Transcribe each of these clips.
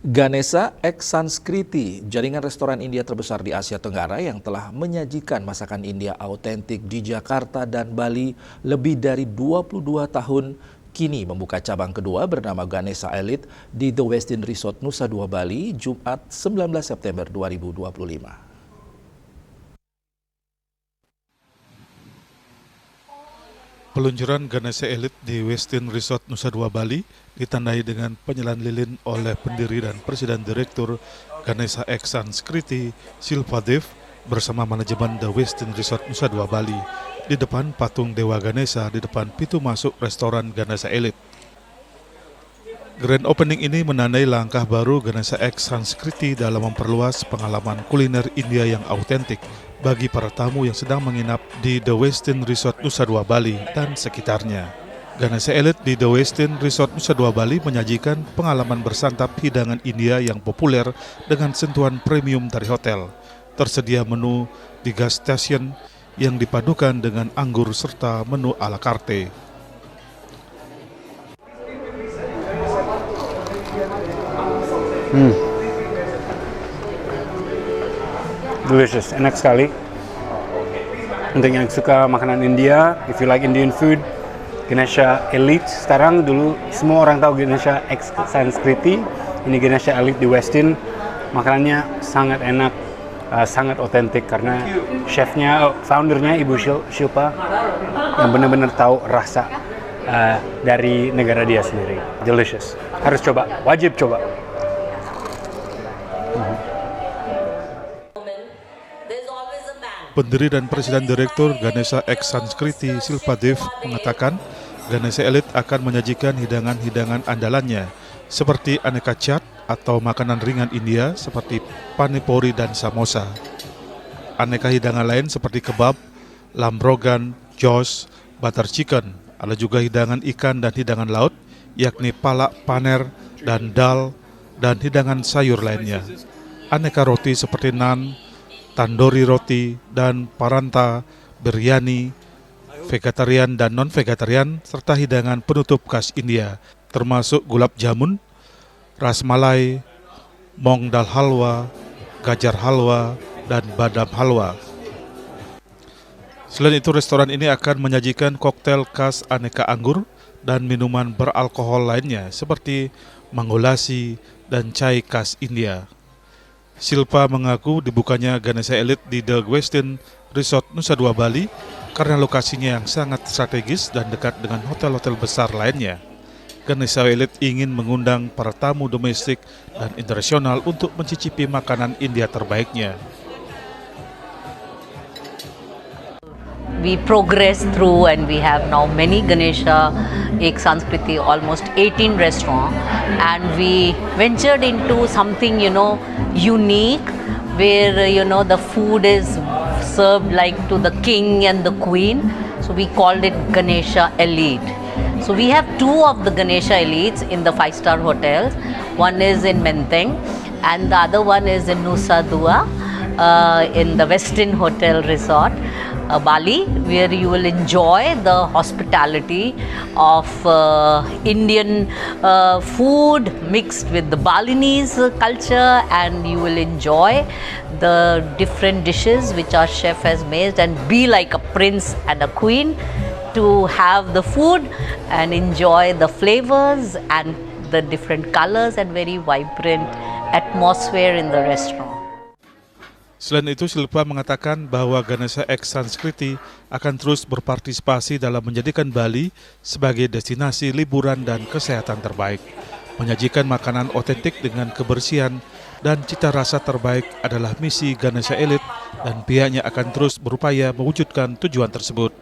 Ganesha X Sanskriti, jaringan restoran India terbesar di Asia Tenggara yang telah menyajikan masakan India autentik di Jakarta dan Bali lebih dari 22 tahun, kini membuka cabang kedua bernama Ganesha Elite di The Westin Resort Nusa Dua Bali, Jumat 19 September 2025. Peluncuran Ganesha Elite di Westin Resort Nusa Dua Bali ditandai dengan penyelan lilin oleh pendiri dan presiden direktur Ganesha X Sanskriti, Shilpa Dev, bersama manajemen The Westin Resort Nusa Dua Bali di depan patung Dewa Ganesha di depan pintu masuk restoran Ganesha Elite. Grand opening ini menandai langkah baru Ganesha X Sanskriti dalam memperluas pengalaman kuliner India yang autentik bagi para tamu yang sedang menginap di The Westin Resort Nusa Dua Bali dan sekitarnya. Ganesha Elite di The Westin Resort Nusa Dua Bali menyajikan pengalaman bersantap hidangan India yang populer dengan sentuhan premium dari hotel. Tersedia menu di gas station yang dipadukan dengan anggur serta menu ala carte. Delicious, enak sekali. Untuk yang suka makanan India, if you like Indian food, Ganesha Elite sekarang, dulu semua orang tahu Ganesha X Sanskriti, ini Ganesha Elite di Westin. Makanannya sangat enak, sangat otentik karena chefnya, foundernya Ibu Shilpa yang benar-benar tahu rasa dari negara dia sendiri. Delicious, harus coba, wajib coba. Pendiri dan Presiden Direktur Ganesha X Sanskriti, Shilpa Dev, mengatakan Ganesha Elite akan menyajikan hidangan-hidangan andalannya seperti aneka chaat atau makanan ringan India seperti panipuri dan samosa. Aneka hidangan lain seperti kebab, lamb rogan, joss, butter chicken, ada juga hidangan ikan dan hidangan laut yakni palak paner dan dal dan hidangan sayur lainnya. Aneka roti seperti naan, tandoori roti, dan paranta, biryani, vegetarian dan non-vegetarian, serta hidangan penutup khas India, termasuk gulab jamun, ras malai, mong dal halwa, gajar halwa, dan badam halwa. Selain itu, restoran ini akan menyajikan koktail khas aneka anggur dan minuman beralkohol lainnya seperti mango lassi dan chai khas India. Shilpa mengaku dibukanya Ganesha Elite di The Westin Resort Nusa Dua Bali karena lokasinya yang sangat strategis dan dekat dengan hotel-hotel besar lainnya. Ganesha Elite ingin mengundang para tamu domestik dan internasional untuk mencicipi makanan India terbaiknya. We progress through and we have now many Ganesha X Sanskriti, almost 18 restaurants, and we ventured into something unique where the food is served like to the king and the queen, so we called it Ganesha Elite. So we have two of the Ganesha Elites in the 5-star hotels. One is in Menteng and the other one is in Nusa Dua in the Westin Hotel Resort Bali, where you will enjoy the hospitality of Indian food mixed with the Balinese culture, and you will enjoy the different dishes which our chef has made and be like a prince and a queen to have the food and enjoy the flavors and the different colors and very vibrant atmosphere in the restaurant. Selain itu, Shilpa mengatakan bahwa Ganesha X Sanskriti akan terus berpartisipasi dalam menjadikan Bali sebagai destinasi liburan dan kesehatan terbaik. Menyajikan makanan otentik dengan kebersihan dan cita rasa terbaik adalah misi Ganesha Elite dan pihaknya akan terus berupaya mewujudkan tujuan tersebut.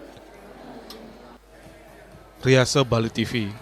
Riasa Bali TV.